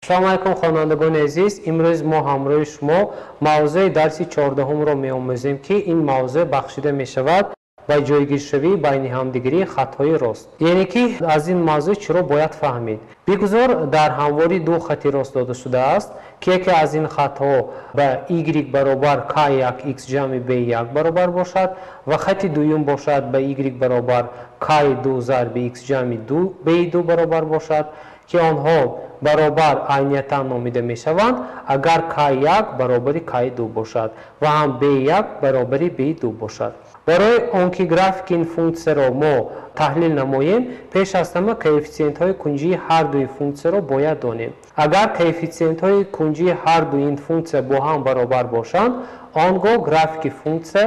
салом алейкум хонандагони азиз, имрӯз мо ҳамроҳи шумо мавзӯи дарси 14-ро меомӯзем ки ин мавзӯъ бахшида мешавад ба ҷойгиршавии байни ҳамдигарии хатҳои рост. яъне ки аз ин мавзӯъ чиро бояд фаҳмид. бигузор дар ҳамвори ду хати рост дода шудааст ки яке аз ин хатҳо ба y баробар k1 x ҷамъи b1 баробар бошад ва хати дуюм бошад ба y баробар k2 зарби x ҷамъи b2 баробар бошад ки онҳо баробар айниятан номида мешаванд агар k1 баробари k2 бошад ва ҳам b1 баробари b2 бошад. барои он ки графики ин функсияро мо таҳлил намоем, пеш аз ҳама коэффициентҳои кунҷии ҳар дуи функсияро бояд донем. агар коэффициентҳои кунҷии ҳар дуи ин функсия бо ҳам баробар бошанд, он гоҳ графики функсия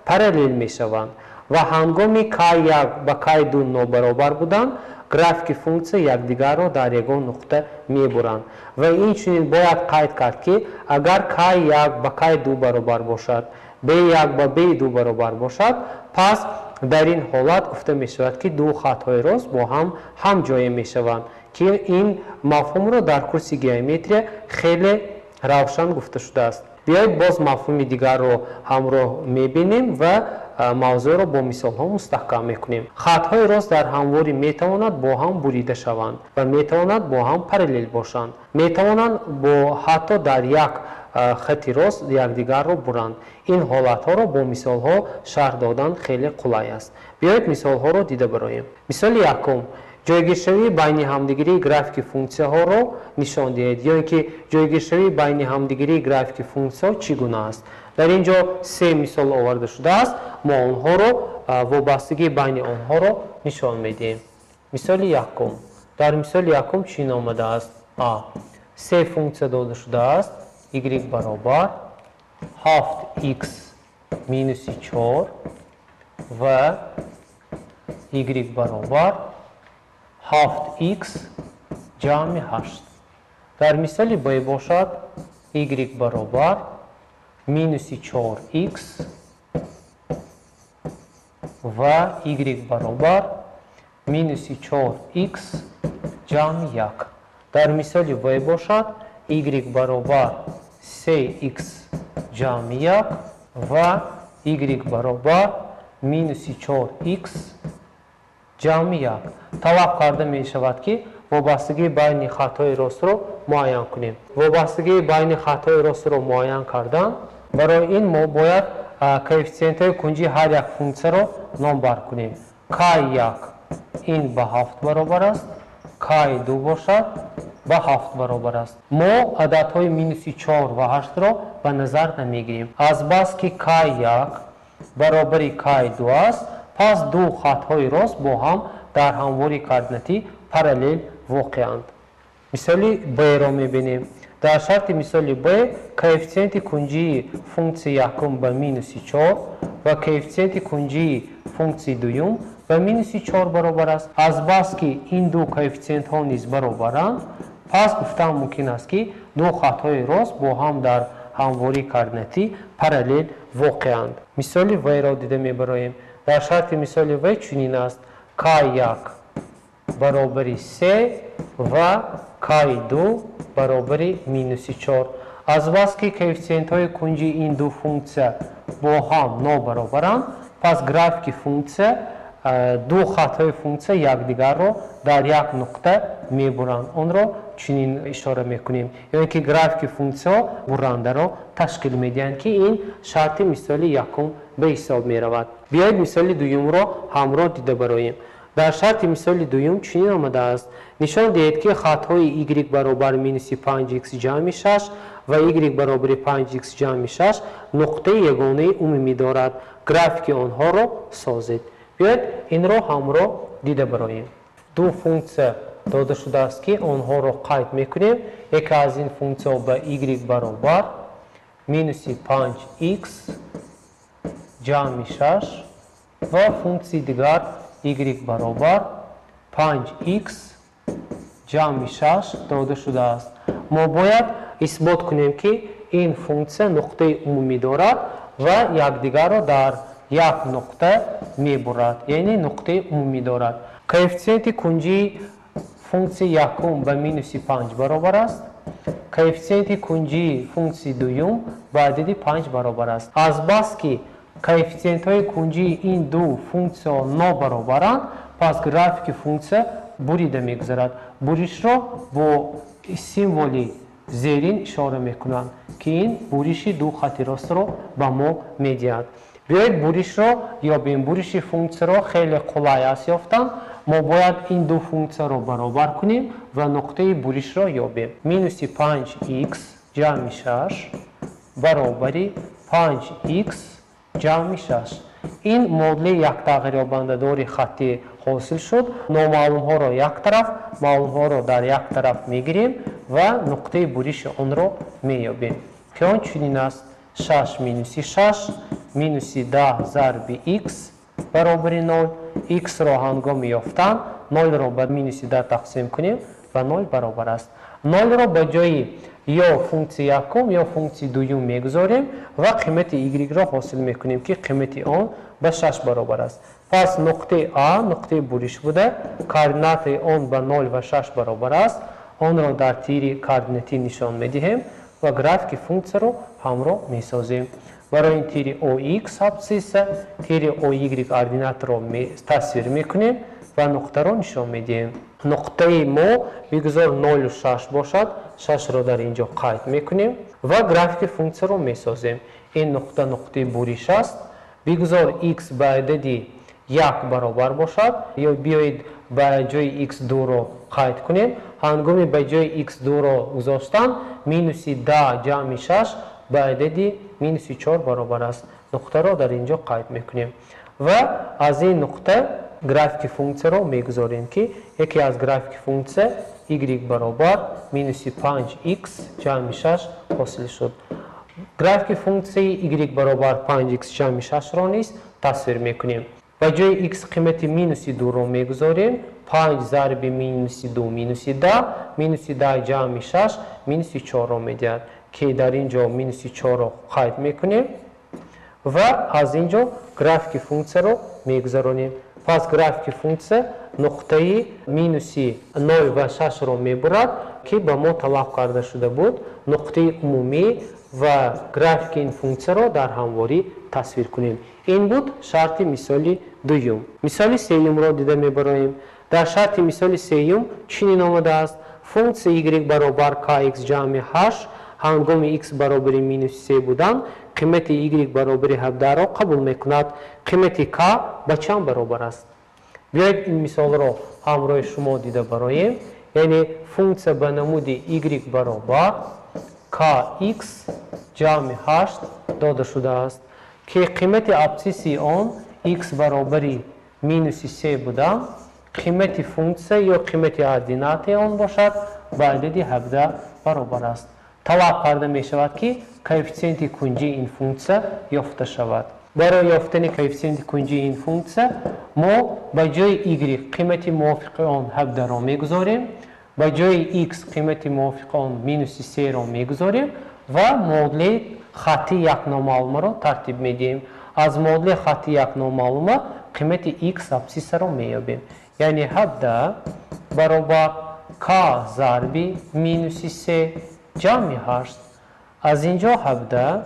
параллел мешаванд ва ҳангоми k1 ба k2 нобаробар буданд, графики функсия якдигарро дар ягон нуқта мебуранд. ва инчунин бояд қайд кард ки агар k1 ба k2 баробар бошад, b1 ба b2 баробар бошад, пас дар ин ҳолат гуфта мешавад ки ду хатҳои рост бо ҳам ҳамҷоя мешаванд ки ин мафҳумро дар курси геометрия хеле равшан гуфта шудааст. биёед боз мафҳуми дигарро ҳамроҳ мебинем ва мавзӯъро бо мисолҳо мустаҳкам мекунем. хатҳои рост дар ҳамворӣ метавонад бо ҳам бурида шаванд ва метавонад бо ҳам параллел бошанд. метавонанд бо ҳатто дар як хати рост якдигарро буранд. ин ҳолатҳоро бо мисолҳо шарҳ додан хеле қулай аст. биёед мисолҳоро дида бароем. мисоли якум, ҷойгиршавии байни ҳамдигарии графики функсияҳоро нишон диҳед, ё ин ки ҷойгиршавии байни ҳамдигарии графики функсияҳо чӣ гуна аст. дар ин ҷо се мисол оварда шудааст, мо онҳоро вобастагии байни онҳоро нишон медиҳем. мисоли якум, дар мисоли якум чӣ омадааст? се функсия дода шудааст, y баробар 7x минуси 4 ва y баробар 7x ҷамъи 8. дар мисоли б бошад y баробар минуси 4x ва y баробар минуси 4x ҷамъи 1. дар мисоли в бошад y баробар 3x ҷамъи 1 ва y баробар минуси 4x ҷамъи 1. талаб карда мешавад ки вобастагии байни хатҳои ростро муайян кунем. вобастагии байни хатҳои ростро муайян кардан, барои ин мо бояд коэффициентҳои кунҷии ҳар як функсияро номбар кунем. k1 ин ба 7 баробар аст, k2 бошад ба 7 баробар аст. мо ададҳои минуси 4 ва 8-ро ба назар намегирем. азбас ки k1 баробари k2 аст, пас ду хатҳои рост бо ҳам дар ҳамвори координатӣ параллел воқеанд. мисоли б-ро мебинем. дар шарти мисоли б, коэффициенти кунҷии функсияи якум ба минуси 4 ва коэффициенти кунҷии функсияи дуюм ба минуси 4 баробар аст. азбас ки ин ду коэффициентҳо низ баробаранд, пас гуфтан мумкин аст ки ду хатҳои рост бо ҳам дар ҳамвори координатӣ параллел воқеанд. мисоли в-ро дида мебароем. дар шарти мисоли в чунин аст: k1 баробари 3 ва k2 баробари минуси 4. азбас ки коэффициентҳои кунҷии ин ду функсия бо ҳам нобаробаранд, пас графики функсия ду хатҳои функсия якдигарро дар як нуқта мебуранд. онро чунин ишора мекунем, ёне ки графики функсияҳо бурандаро ташкил медиҳанд ки ин шарти мисоли якум ба ҳисоб меравад. биёед мисоли дуюмро ҳамроҳ дида бароем. дар шарти мисоли дуюм чунин омадааст: нишон диҳед ки хатҳои y баробар минуси 5x ҷамъи 6 ва y баробари 5x ҷамъи 6 нуқтаи ягонаи умумӣ дорад. графики онҳоро созед. биёед инро ҳамроҳ дида бароем. ду функсия дода шудааст ки онҳоро қайд мекунем. яке аз ин функсияҳо ба y баробар минуси 5x ҷамъи 6 ва функсияи дигар y баробар 5x ҷамъи 6 дода шудааст. мо бояд исбот кунем ки ин функсия нуқтаи умумӣ дорад ва якдигарро дар як нуқта мебурад, яъне нуқтаи умумӣ дорад. коэффициенти кунҷии функсияи якум ба минуси 5 баробар аст. коэффициенти кунҷии функсияи дуюм ба адади 5 баробар аст. Азбаски коэффициентҳои кунҷии ин ду функсия нобаробаранд, пас графики функсия бурида мегузарад. Буришро бо символи зерин ишора мекунанд ки ин буриши ду хати ростро ба мо медиҳад. Биёед буришро ёбем. Буриши функсияро хеле қулай аст ёфтан. Мо бояд ин ду функсияро баробар кунем ва нуқтаи буришро ёбем. Минуси 5х ҷамъи 6 баробари 5х ҷамъи 6. ин модели яктағйирёбандадори хатти ҳосил шуд. Номаълумҳоро як тараф, маълумҳоро дар як тараф мегирем ва нуқтаи буриши онро меёбем. Ки он чунин аст: 6 минуси 6 минуси 10 зарби х баробари 0. Х-ро ҳангоми ёфтан 0-ро ба минуси 10 тақсим кунем ва 0 баробар аст. 0-ро ба ҷои ё функсияи якум ё функсияи дуюм мегузорем ва қимати y-ро ҳосил мекунем ки қимати он ба 6 баробар аст. Пас нуқтаи А нуқтаи буриш буда, координатаи он ба 0 ва 6 баробар аст. Онро дар тири координатӣ нишон медиҳем ва графики функсияро ҳамроҳ месозем. Барои ин тири OX абсисса, тири OY координатаро тасвир мекунем ва нуқтаро нишон медиҳем. Нуқтаи мо бигузор 0 6 бошад, 6-ро дар инҷо қайд мекунем ва графики функсияро месозем. Ин нуқта нуқтаи буриш аст. Бигузор x ба адади 1 баробар бошад, ё биёед ба ҷои x2-ро қайд кунем. Ҳангоми ба ҷои x2-ро гузоштан минуси 10 ҷамъи 6 ба адади минуси 4 баробар аст. Нуқтаро дар инҷо қайд мекунем ва аз ин нуқта графики функсияро мегузорем ки яке аз графики функсия y баробар минуси 5х ҷамъи 6 ҳосил шуд. Графики функсияи y баробар 5х ҷамъи 6-ро низ тасвир мекунем. Ба ҷои x қимати минуси 2-ро мегузорем. 5 зарби минуси 2 минуси 10, минуси 10 ҷамъи 6 минуси 4-ро медиҳад ки дар инҷо минуси 4-ро қайд мекунем ва аз инҷо графики функсияро мегузаронем. Пас графики функсия нуқтаи минуси 0 ва 6-ро мебурад ки ба мо талаб карда шуда буд. Нуқтаи умумӣ ва графики ин функсияро дар ҳамворӣ тасвир кунем. Ин буд шарти мисоли дуюм. Мисоли сеюмро дида мебароем. Дар шарти мисоли сеюм чунин омадааст: функсия y баробар kx ҷамъи 8 ҳангоми x баробари минуси 3 будан қимати y баробари 17-ро қабул мекунад. Қимати k ба чанд баробар аст? Биёед ин мисолро ҳамроҳи шумо дида бароем. Яъне функсия ба намуди y баробар kx ҷамъи 8 дода шудааст ки қимати абсиси он x баробари минуси 3 будан қимати функсия ё қимати ординатаи он бошад ба адади 17 баробар аст. Талаб карда мешавад ки коэффициенти кунҷии ин функсия ёфта шавад. Барои ёфтани коэффициенти кунҷии ин функсия мо ба ҷои y қимати мувофиқи он 17-ро мегузорем, ба ҷои x қимати мувофиқи он минуси 3-ро мегузорем ва модели хатти як номаълумаро тартиб медиҳем. Аз модели хатти як номаълума қимати x абсисаро меёбем. Яъне 17 баробар k зарби минуси 3 ҷамъи 8. Аз инҷо 17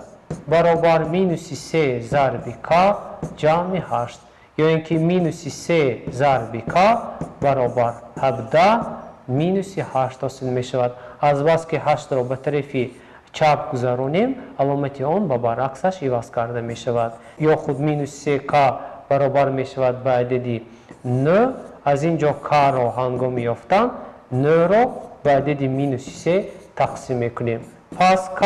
баробар минуси 3 зарби k ҷамъи 8. ё ин ки минуси 3 зарби k баробар 17 минуси 8 ҳосил мешавад. Азбаски 8-ро ба тарафи чап гузаронем, аломати он ба баръаксаш иваз карда мешавад. ё худ минуси 3k баробар мешавад ба адади 9. аз инҷо k-ро ҳангоми ёфтан 9-ро ба адади минуси 3 тақсим мекунем. Пас k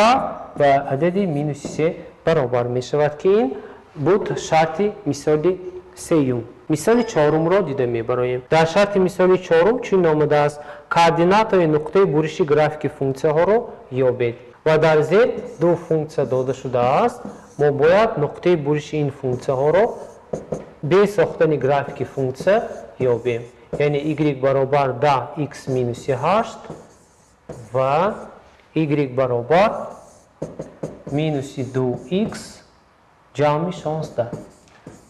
ба адади минуси 3 баробар мешавад ки ин буд шарти мисоли сеюм. Мисоли чорумро дида мебароем. Дар шарти мисоли чорум чунин омадааст: координатаи нуқтаи буриши графики функсияҳоро ёбед. Ва дар зер ду функсия дода шудааст. Мо бояд нуқтаи буриши ин функсияҳоро бе сохтани графики функсия ёбем. Яъне y баробар 10x минуси 8 ва y баробар минуси 2x ҷамъи 16.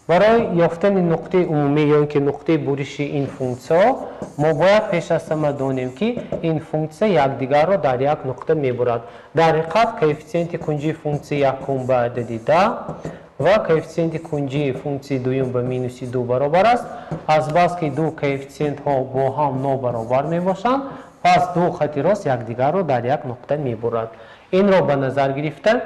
برای یافتن نقطه عمومی یا اینکه نقطه بریش این فونکسیا ما باید پیش از همه دانیم که این فونکسیا یکدیگر را در یک نقطه میبرد. در حقیقت کوفیسیانت کنجی فونکسیا یکم به عدد 10 و کوفیسیانت کنجی فونکسیا دوم به مینوس 2 برابر است. از بس که دو کوفیسیانت ها با هم نابرابر می باشند پس دو خط راست یکدیگر را در یک نقطه میبرد. این را به نظر گرفته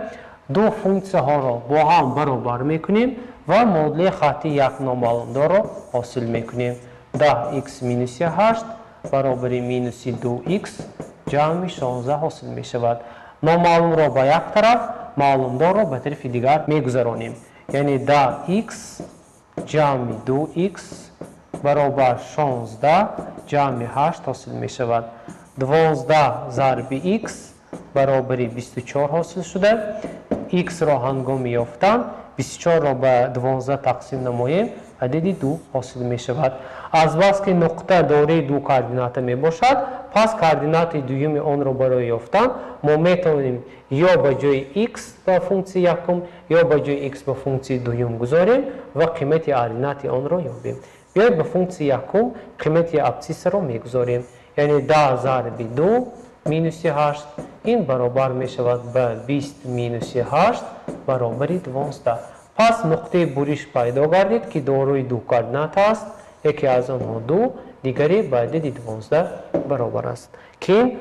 دو فونکسیا ها را با هم برابر میکنیم و مدل خطی یک نامعلوم را حاصل میکنیم. 10x مینوس 8 برابر مینوس 2x جمع 16 حاصل می شود. نامعلوم را به یک طرف، معلوم را به طرف دیگر میگذرانیم. یعنی 10x جمع 2x برابر 16 جمع 8 حاصل می شود. 12 ضرب x برابر 24 حاصل شده. x را هنگام یافتن 24 را به 12 تقسیم نماییم عدد 2 حاصل می شود. از بس که نقطه دارای دو کوردینات می باشد پس کوردینات دوم آن را برای یافتن ما می توانیم یا به جای x به فونکسیا یکم یا به جای x به فونکسیا دوم گذاریم و قیمت کوردینات آن را یابیم. بیایید به فونکسیا یکم قیمت ابسیس را می گذاریم. یعنی 10 ضرب 2 مینوس 8 این برابر می شود به 20 مینوس 8 برابر 12. پس نقطه بریش پیدا گردید که دارای دو کوردینات است. یکی از آنها 2 دیگری به عدد 12 برابر است که این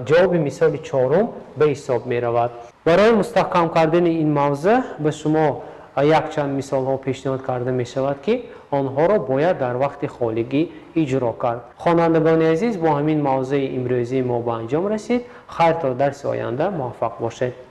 جواب مثال چهارم به حساب می رود. برای مستحکم کردن این موضوع به شما یک چند مثال ها پیشنهاد کرده می شود که آنها را باید در وقت خالگی اجرا کرد. خوانندگان عزیز با همین موضوع امروزی ما به انجام رسید. خیر تا درس آینده موفق باشید.